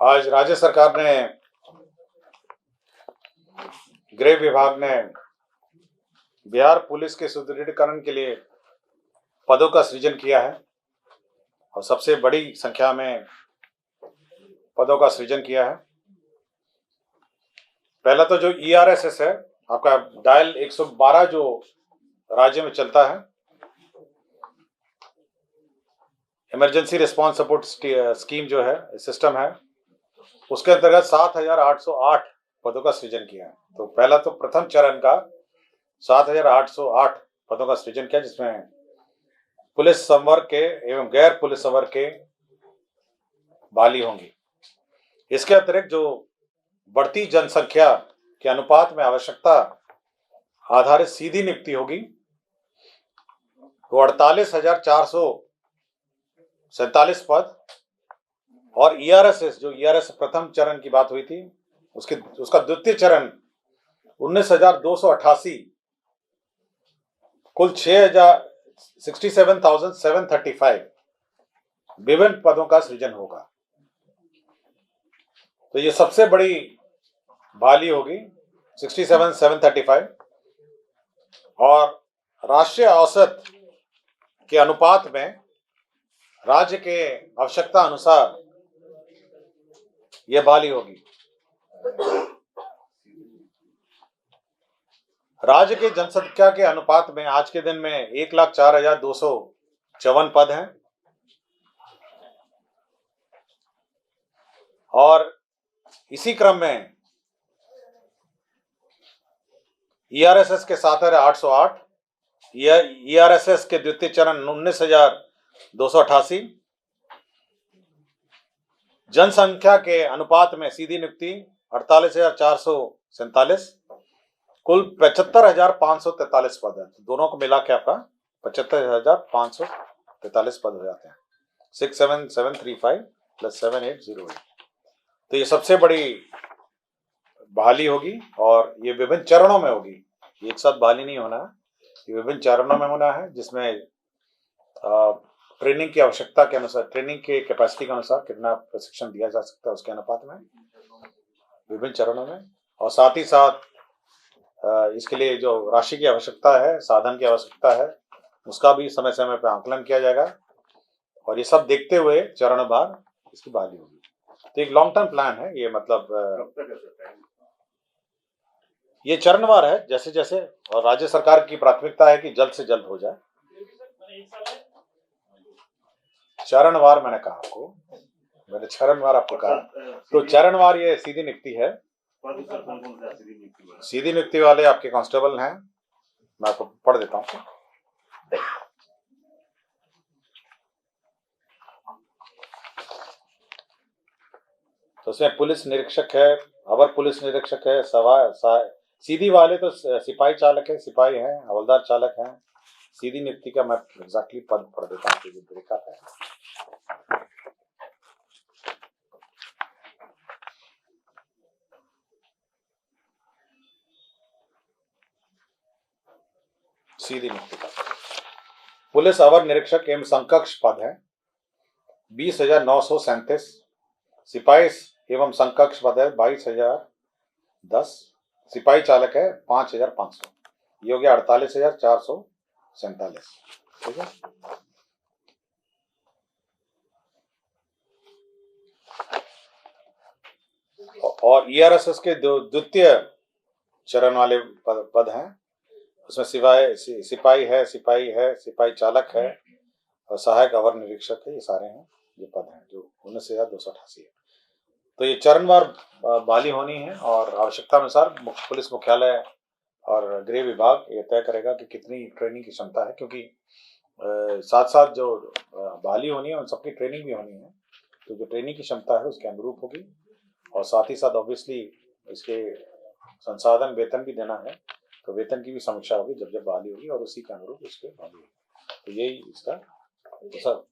आज राज्य सरकार ने, गृह विभाग ने बिहार पुलिस के सुदृढ़ीकरण के लिए पदों का सृजन किया है और सबसे बड़ी संख्या में पदों का सृजन किया है। पहला तो जो ERSS है, आपका डायल 112 जो राज्य में चलता है, इमरजेंसी रिस्पांस सपोर्ट स्कीम जो है, सिस्टम है, उसके अंतर्गत 7,808 पदों का सृजन किया है। तो पहला तो प्रथम चरण का 7,808 पदों का सृजन किया, जिसमें पुलिस संवर्ग के एवं गैर पुलिस संवर्ग के बहाली होंगी। इसके अतिरिक्त जो बढ़ती जनसंख्या के अनुपात में आवश्यकता आधारित सीधी नियुक्ति होगी, वो 48,447 पद, और ERSS जो ERS प्रथम चरण की बात हुई थी, उसका द्वितीय चरण 19,288, कुल 67,735 विभिन्न पदों का सृजन होगा। तो ये सबसे बड़ी बहाली होगी, 67,735, और राष्ट्रीय औसत के अनुपात में राज्य के आवश्यकता अनुसार यह बहाली होगी। राज्य के जनसंख्या के अनुपात में आज के दिन में 1,04,254 पद हैं, और इसी क्रम में ERSS के 7,808, ERSS के द्वितीय चरण 19,288, जनसंख्या के अनुपात में सीधी नियुक्ति 48,447, कुल 75,543 पद है। तो दोनों को मिला के आपका 75,543 पद हो जाते हैं। 67,735 प्लस 7,808। तो ये सबसे बड़ी बहाली होगी, और ये विभिन्न चरणों में होगी। एक साथ बहाली नहीं होना है, ये विभिन्न चरणों में होना है, जिसमें ट्रेनिंग की आवश्यकता के अनुसार, ट्रेनिंग के कैपेसिटी के अनुसार कितना प्रशिक्षण दिया जा सकता है, उसके अनुपात में विभिन्न चरणों में। और साथ ही साथ इसके लिए जो राशि की आवश्यकता है, साधन की आवश्यकता है, उसका भी समय समय पर आकलन किया जाएगा, और ये सब देखते हुए चरणवार इसकी बहाली होगी। तो एक लॉन्ग टर्म प्लान है ये, मतलब ये चरणवार है, जैसे जैसे, और राज्य सरकार की प्राथमिकता है कि जल्द से जल्द हो जाए। चरणवार मैंने कहा आपको, मैंने चरणवार आपको कहा। तो चरणवार ये सीधी नियुक्ति है। सीधी नियुक्ति वाले आपके कांस्टेबल हैं, मैं आपको पढ़ देता हूँ। तो उसमें पुलिस निरीक्षक है, अवर पुलिस निरीक्षक है, सीधी वाले तो सिपाही चालक है, सिपाही हैं, हवलदार चालक हैं। सीधी नियुक्ति का मैं एग्जैक्टली पद पढ़ देता हूँ, जो ब्रेकअप है। सीधी नियुक्ति का पुलिस अवर निरीक्षक एवं समकक्ष पद है 20,937। सिपाही एवं समकक्ष पद है 22,010। सिपाही चालक है 5,500। ये हो गया 48,447। ठीक है। और ERSS के द्वितीय चरण वाले पद हैं, उसमें सिपाही है, सिपाही चालक है, और सहायक अवर निरीक्षक है। ये सारे हैं, ये पद हैं जो 19,288 है। तो ये चरणवार बहाली होनी है, और आवश्यकता अनुसार पुलिस मुख्यालय और गृह विभाग ये तय करेगा कि कितनी ट्रेनिंग की क्षमता है, क्योंकि साथ साथ जो बहाली होनी है उन सबकी ट्रेनिंग भी होनी है। तो जो ट्रेनिंग की क्षमता है उसके अनुरूप होगी, और साथ ही साथ ऑब्वियसली इसके संसाधन वेतन भी देना है, तो वेतन की भी समीक्षा होगी जब जब बहाली होगी, और उसी के अनुरूप इसके बहाली होगी। तो यही इसका तो सर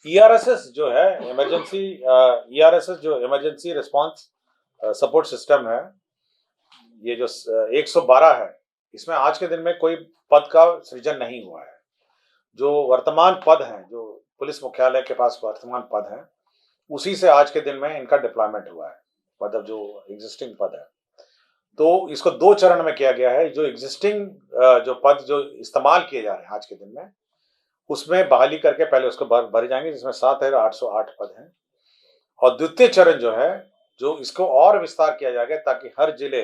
ERSS जो है इमरजेंसी रिस्पांस सपोर्ट सिस्टम है, ये जो 112 है, इसमें आज के दिन में कोई पद का सृजन नहीं हुआ है। जो वर्तमान पद हैं, जो पुलिस मुख्यालय के पास वर्तमान पद हैं, उसी से आज के दिन में इनका डिप्लॉयमेंट हुआ है, मतलब जो एग्जिस्टिंग पद है। तो इसको 2 चरण में किया गया है। जो एग्जिस्टिंग जो पद जो इस्तेमाल किए जा रहे हैं आज के दिन में, उसमें बहाली करके पहले उसको भरे जाएंगे, जिसमें 7,808 पद हैं। और द्वितीय चरण जो है, जो इसको और विस्तार किया जाएगा ताकि हर जिले,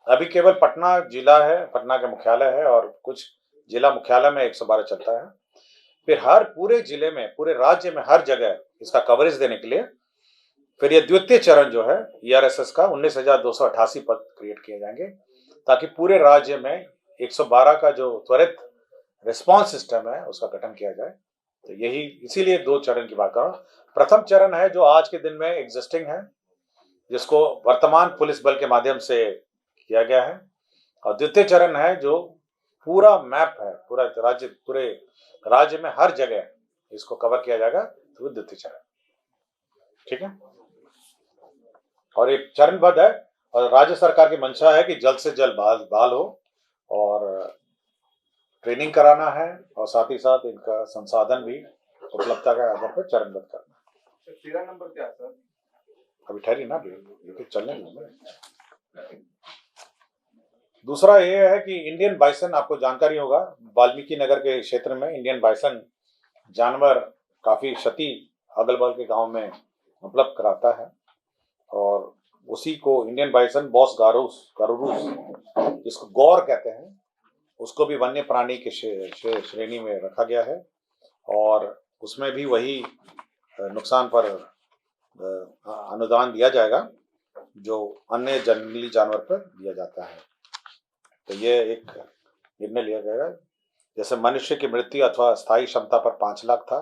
अभी केवल पटना जिला है, पटना का मुख्यालय है और कुछ जिला मुख्यालय में 112 चलता है। फिर हर पूरे जिले में, पूरे राज्य में हर जगह इसका कवरेज देने के लिए फिर ये द्वितीय चरण जो है ईआरएसएस का 19,288 पद क्रिएट किए जाएंगे, ताकि पूरे राज्य में 112 का जो त्वरित रिस्पांस सिस्टम है उसका गठन किया जाए। तो यही, इसीलिए 2 चरण की बात कर रहा हूँ। प्रथम चरण है जो आज के दिन में एग्जिस्टिंग है, जिसको वर्तमान पुलिस बल के माध्यम से किया गया है। और द्वितीय चरण है जो पूरा मैप है, पूरे राज्य में हर जगह इसको कवर किया जाएगा, तो वो द्वितीय चरण। ठीक है, और एक चरणबद्ध है, और राज्य सरकार की मंशा है कि जल्द से जल्द बहाल हो, और ट्रेनिंग कराना है, और साथ ही साथ इनका संसाधन भी उपलब्धता के आधार पर चरणबद्ध करना है। 13 नंबर क्या है सर? अभी ठहरी ना, ये चलने में। दूसरा ये है कि इंडियन बाइसन, आपको जानकारी होगा, वाल्मीकि नगर के क्षेत्र में इंडियन बाइसन जानवर काफी क्षति अगल बगल के गांव में उपलब्ध कराता है, और उसी को इंडियन बाइसन बॉस गारुरूस, जिसको गौर कहते हैं, उसको भी वन्य प्राणी के श्रेणी में रखा गया है, और उसमें भी वही नुकसान पर अनुदान दिया जाएगा जो अन्य जंगली जानवर पर दिया जाता है। तो ये एक निर्णय लिया गया। जैसे मनुष्य की मृत्यु अथवा स्थायी क्षमता पर 5 लाख था,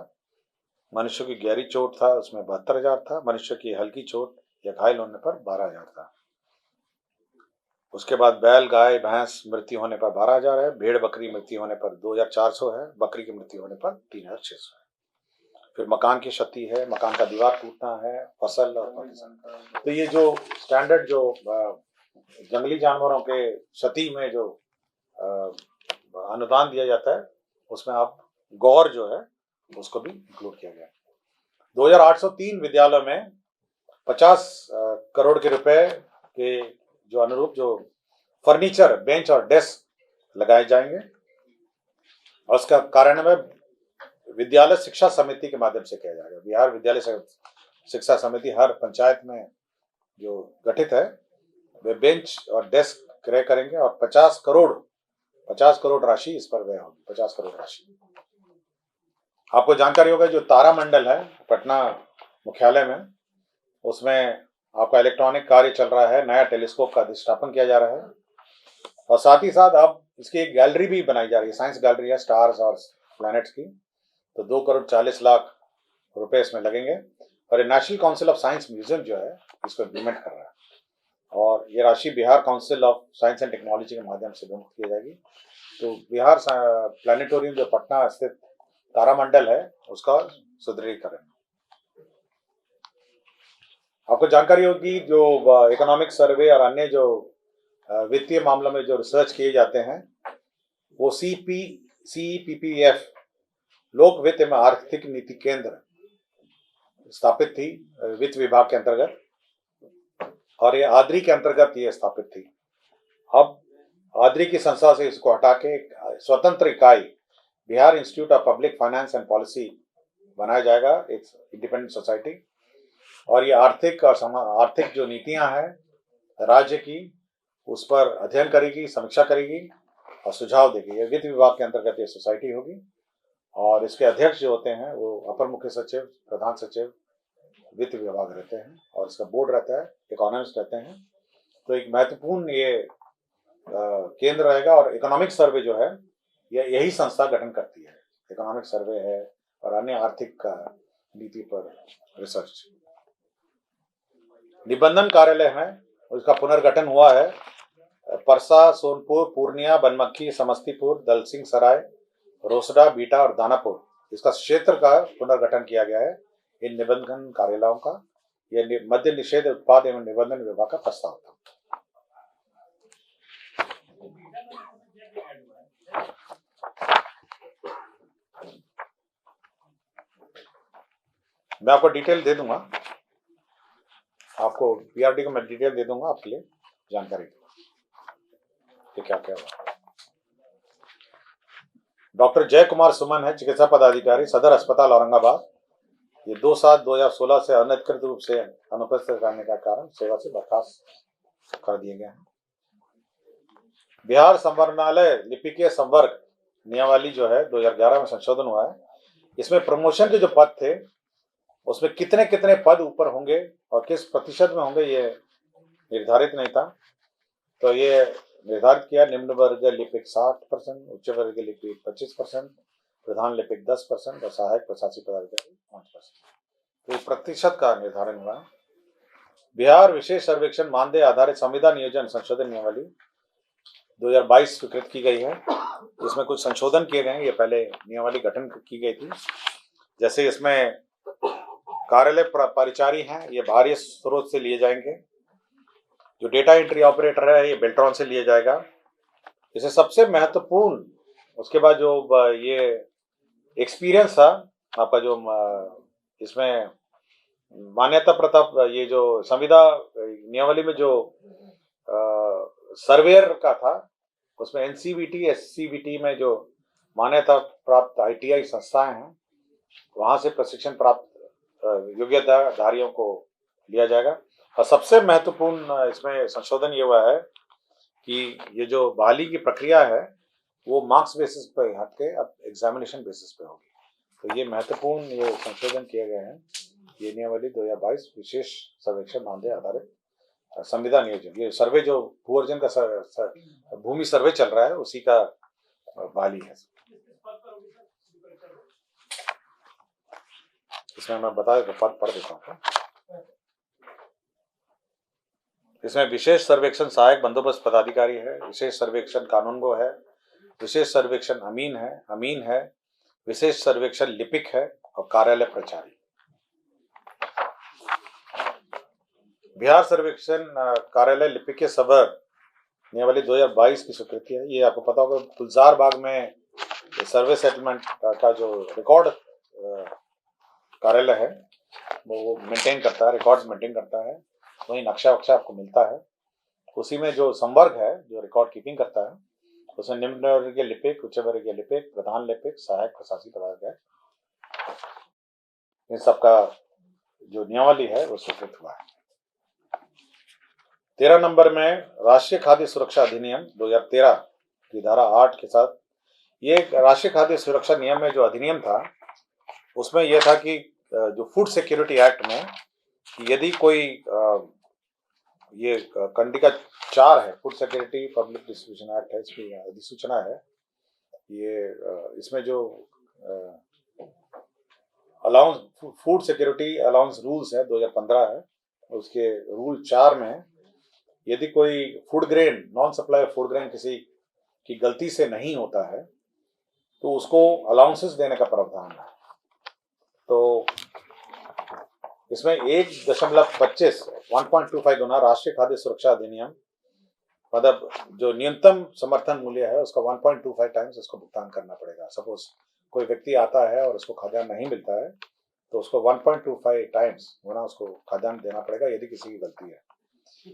मनुष्य की गहरी चोट था उसमें 72,000 था, मनुष्य की हल्की चोट या घायल होने पर 12,000 था। उसके बाद बैल गाय भैंस मृत्यु होने पर 12,000 है, भेड़ बकरी मृत्यु होने पर 2,400 है, बकरी की मृत्यु होने पर 3,600 है। फिर मकान की क्षति है, मकान का दीवार टूटना है, फसल और पाकिस्तान। तो ये जो स्टैंडर्ड जो जंगली जानवरों के क्षति में जो अनुदान दिया जाता है, उसमें आप गौर जो है उसको भी इंक्लूड किया गया। 2,803 विद्यालयों में 50 करोड़ के रुपए के जो अनुरूप जो फर्नीचर, बेंच और डेस्क लगाए जाएंगे, और उसका कार्यान्वयन विद्यालय शिक्षा समिति के माध्यम से किया जाएगा। बिहार विद्यालय शिक्षा समिति हर पंचायत में जो गठित है, वे बेंच और डेस्क क्रय करेंगे, और 50 करोड़ राशि इस पर व्यय होगी। 50 करोड़ राशि। आपको जानकारी होगा जो तारामंडल है पटना मुख्यालय में, उसमें आपका इलेक्ट्रॉनिक कार्य चल रहा है, नया टेलीस्कोप का अधिष्ठापन किया जा रहा है, और साथ ही साथ अब इसकी एक गैलरी भी बनाई जा रही है, साइंस गैलरी है, स्टार्स और प्लैनेट्स की। तो 2,40,00,000 रुपए इसमें लगेंगे, और national council of science museum जो है इसको इम्प्लीमेंट कर रहा है, और ये राशि Bihar council of science and technology के माध्यम से विमुक्त की जाएगी। तो बिहार प्लानिटोरियम जो पटना स्थित तारामंडल है उसका सुदृढ़ीकरण। आपको जानकारी होगी जो इकोनॉमिक सर्वे और अन्य जो वित्तीय मामलों में जो रिसर्च किए जाते हैं, वो CPPF लोक वित्त एवं आर्थिक नीति केंद्र स्थापित थी वित्त विभाग के अंतर्गत, और ये आद्री के अंतर्गत ये स्थापित थी। अब आद्री की संस्था से इसको हटा के एक स्वतंत्र इकाई Bihar institute of public finance and policy बनाया जाएगा, एक इंडिपेंडेंट सोसाइटी, और ये आर्थिक जो नीतियां हैं राज्य की उस पर अध्ययन करेगी, समीक्षा करेगी और सुझाव देगी। ये वित्त विभाग के अंतर्गत ये सोसाइटी होगी, और इसके अध्यक्ष जो होते हैं वो अपर मुख्य सचिव, प्रधान सचिव वित्त विभाग रहते हैं, और इसका बोर्ड रहता है, इकोनॉमिस्ट रहते हैं। तो एक महत्वपूर्ण ये केंद्र रहेगा, और इकोनॉमिक सर्वे जो है यही संस्था गठन करती है। इकोनॉमिक सर्वे है और अन्य आर्थिक नीति पर रिसर्च। निबंधन कार्यालय है, उसका पुनर्गठन हुआ है। परसा, सोनपुर, पूर्णिया, बनमक्खी, समस्तीपुर, दलसिंह सराय, रोसड़ा, बीटा और दानापुर, इसका क्षेत्र का पुनर्गठन किया गया है इन निबंधन कार्यालयों का। यह मद्य निषेध उत्पाद एवं निबंधन विभाग का प्रस्ताव था। मैं आपको डिटेल दे दूंगा, आपको पीआरडी को मैं डिटेल दे दूंगा आपके लिए जानकारी कि क्या क्या हुआ। डॉक्टर जय कुमार सुमन है, चिकित्सा पदाधिकारी, सदर अस्पताल औरंगाबाद। ये 2/7/2016 से अनधिकृत रूप से अनुपस्थित रहने का कारण सेवा से बर्खास्त कर दिए गए हैं। बिहार संवरणालय लिपिकीय संवर्ग नियमावली जो है 2011 में संशोधन हुआ है। इसमें प्रमोशन के जो पद थे उसमें कितने कितने पद ऊपर होंगे और किस प्रतिशत में होंगे ये निर्धारित नहीं था। तो ये निर्धारित किया, निम्न वर्ग लिपिक 60%, उच्च वर्ग लिपिक 25%, प्रधान लिपिक 10% और सहायक प्रशासनिक पदाधिकारी 5%। तो प्रतिशत का निर्धारण हुआ। बिहार विशेष सर्वेक्षण मानदेय आधारित संविदा नियोजन संशोधन नियमावली 2022 स्वीकृत की गई है। इसमें कुछ संशोधन किए गए हैं। ये पहले नियमावली गठन की गई थी, जैसे इसमें कार्यालय परिचारी हैं, ये बाहरी स्रोत से लिए जाएंगे। जो डेटा एंट्री ऑपरेटर है ये बेल्ट्रॉन से लिया जाएगा। इसे सबसे महत्वपूर्ण, उसके बाद जो ये एक्सपीरियंस था आपका, जो इसमें मान्यता प्रताप, ये जो संविदा नियमावली में जो सर्वेयर का था उसमें एनसीवीटी एससीवीटी में जो मान्यता प्राप्त आईटीआई संस्थाएं हैं वहां से प्रशिक्षण प्राप्त योग्यताधारियों को लिया जाएगा। और सबसे महत्वपूर्ण इसमें संशोधन ये हुआ है कि ये जो बहाली की प्रक्रिया है वो मार्क्स बेसिस पे हट के अब एग्जामिनेशन बेसिस पे होगी। तो ये महत्वपूर्ण ये संशोधन किए गए हैं। ये नियमावली 2022 विशेष सर्वेक्षण मानदेय आधारित संविदा नियोजन, ये सर्वे जो भूअर्जन का भूमि सर्वे चल रहा है उसी का बहाली है। इसमें मैं बता पद पढ़ देता हूँ। इसमें विशेष सर्वेक्षण सहायक बंदोबस्त पदाधिकारी है, विशेष सर्वेक्षण कानूनगो है, विशेष सर्वेक्षण अमीन है, विशेष सर्वेक्षण लिपिक है और कार्यालय प्रचारी। बिहार सर्वेक्षण कार्यालय लिपिकीय संवर्ग नियमावली 2022 की स्वीकृति है। ये आपको पता होगा गुलजार बाग में सर्वे सेटलमेंट का जो रिकॉर्ड कार्यालय है वो मेंटेन करता है, रिकॉर्ड्स मेंटेन करता है। वही नक्शा वक्शा आपको मिलता है। उसी में जो संवर्ग है जो रिकॉर्ड कीपिंग करता है उसमें निम्न वर्गीय लिपिक, उच्च वर्गीय लिपिक, प्रधान लिपिक, सहायक प्रशासनिक पदाधिकारी, इन सबका जो नियमावली है वो स्वीकृत हुआ है। 13 नंबर में राष्ट्रीय खाद्य सुरक्षा अधिनियम 2013 की धारा 8 के साथ, ये राष्ट्रीय खाद्य सुरक्षा नियम में जो अधिनियम था उसमें यह था कि जो फूड सिक्योरिटी एक्ट में यदि कोई ये कंडिका 4 है, food security public distribution act है, इसकी अधिसूचना है। ये इसमें जो allowance food security allowance rules है 2015 है, उसके रूल 4 में यदि कोई food grain non supply food grain किसी की गलती से नहीं होता है तो उसको अलाउंसेस देने का प्रावधान है। तो इसमें 1.25 गुना राष्ट्रीय खाद्य सुरक्षा अधिनियम, मतलब जो न्यूनतम समर्थन मूल्य है उसका 1.25 टाइम्स उसको भुगतान करना पड़ेगा। सपोज कोई व्यक्ति आता है और उसको खाद्यान्न नहीं मिलता है तो उसको 1.25 टाइम्स गुना उसको खाद्यान्न देना पड़ेगा यदि किसी की गलती है।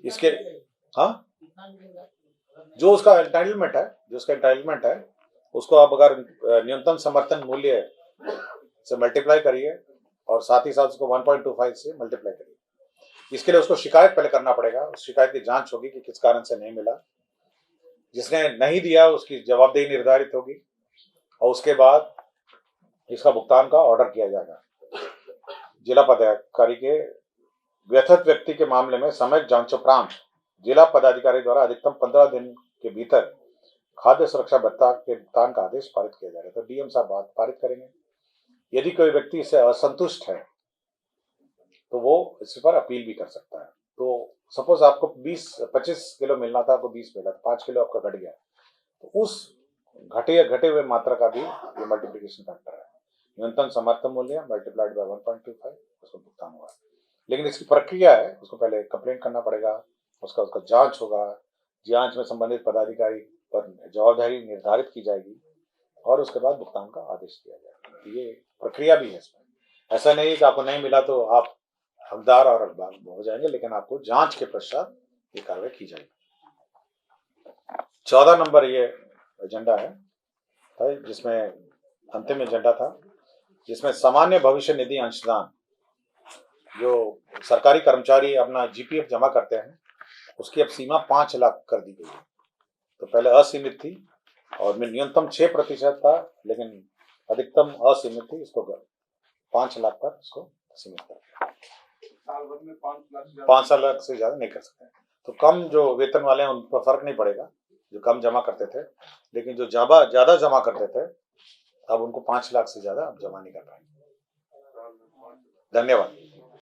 इसके जो उसका एंटाइटलमेंट है उसको आप अगर न्यूनतम समर्थन मूल्य से मल्टीप्लाई करिए और साथ ही साथ उसको 1.25 से मल्टीप्लाई करिए। इसके लिए उसको शिकायत पहले करना पड़ेगा, उस शिकायत की जांच होगी कि किस कारण से नहीं मिला। जिसने नहीं दिया उसकी जवाबदेही निर्धारित होगी और उसके बाद इसका भुगतान का ऑर्डर किया जाएगा। जिला पदाधिकारी के व्यथित व्यक्ति के मामले में समय जांचोपरांत जिला पदाधिकारी द्वारा अधिकतम 15 दिन के भीतर खाद्य सुरक्षा भत्ता के भुगतान का आदेश पारित किया जाएगा। तो डीएम साहब बात पारित करेंगे। यदि कोई व्यक्ति इससे असंतुष्ट है तो वो इस पर अपील भी कर सकता है। तो सपोज आपको 25 किलो मिलना था, आपको 20 मिला, 5 किलो आपका घट गया, तो उस घटे हुए मात्रा का भी ये मल्टीप्लिकेशन फैक्टर है। न्यूनतम समर्थन मूल्य मल्टीप्लाइड बाय 1.25 उसको भुगतान हुआ। लेकिन इसकी प्रक्रिया है, उसको पहले कंप्लेंट करना पड़ेगा, उसका जांच होगा, जांच में संबंधित पदाधिकारी पर जवाबदारी निर्धारित की जाएगी और उसके बाद भुगतान का आदेश दिया जाएगा। ये प्रक्रिया भी है इसमें। ऐसा नहीं कि आपको नहीं मिला तो आप हकदार और हकदार हो जाएंगे, लेकिन आपको जांच के पश्चात ये कार्रवाई की जाएगी। 14 नंबर ये एजेंडा है जिसमें अंतिम एजेंडा था, जिसमें सामान्य भविष्य निधि अंशदान, जो सरकारी कर्मचारी अपना जीपीएफ जमा करते हैं, उसकी अब सीमा 5 लाख कर दी गई है। तो पहले असीमित थी और न्यूनतम 6% था, लेकिन अधिकतम असीमित थी, इसको 5 लाख पर इसको सीमित कर, साल भर में 5 लाख से ज्यादा नहीं कर सकते। तो कम जो वेतन वाले हैं उन पर फर्क नहीं पड़ेगा, जो कम जमा करते थे, लेकिन जो ज्यादा जमा करते थे अब उनको 5 लाख से ज्यादा अब जमा नहीं कर पाएंगे। धन्यवाद।